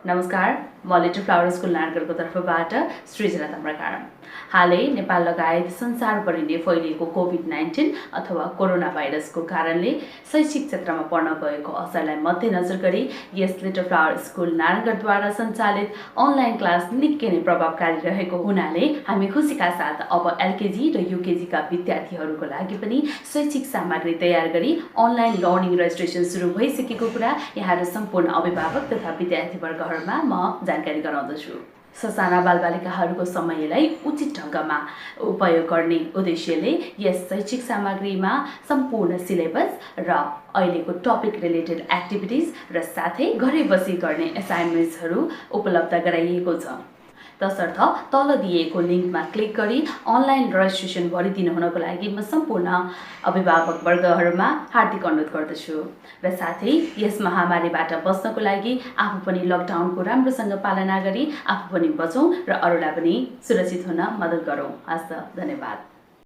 नमस्कार, म little flower school नारायणगढको तर्फबाट सृजना तम्राकार। हालै नेपाल लगायत संसारभरि नै फैलिएको कोभिड-19 अथवा कोरोना भाइरसको कारणले शैक्षिक क्षेत्रमा पढ्न गएको असरलाई मध्यनजर गरी यस लिटल फ्लावर स्कुल नारायणगढद्वारा सञ्चालित अनलाइन क्लास निकै नै प्रभावकारी रहेको हुनाले हामी खुसीका साथ अब एलकेजी र युकेजीका विद्यार्थीहरूको लागि पनि शैक्षिक सामग्री तयार गरी अनलाइन लर्निङ रेजिस्ट्रेसन सुरु भइसकेको कुरा यहाँ र सम्पूर्ण अभिभावक तथा विद्यार्थीवर्गहरूमा म जानकारी गराउँदछु। ससाना बालबालिकाहरूको समयलाई उचित ढङ्गमा उपयोग गर्ने उद्देश्यले यस शैक्षिक सामग्रीमा सम्पूर्ण सिलेबस र अहिलेको टपिक रिलेटेड एक्टिभिटिज र साथै घरै बसी गर्ने असाइनमेन्ट्सहरू उपलब्ध गराइएको छ। तसर्थ तल दिएको लिङ्कमा क्लिक गरी अनलाइन रेजिस्ट्रेसन भरिदिनु हुनको लागि म सम्पूर्ण अभिभावकवर्गहरूमा हार्दिक अनुरोध गर्दछु र साथै यस महामारीबाट बच्नको लागि आफू पनि लकडाउनको राम्रोसँग पालना गरी आफू पनि बचौँ र अरूलाई पनि सुरक्षित हुन मद्दत गरौँ। हस् त, धन्यवाद।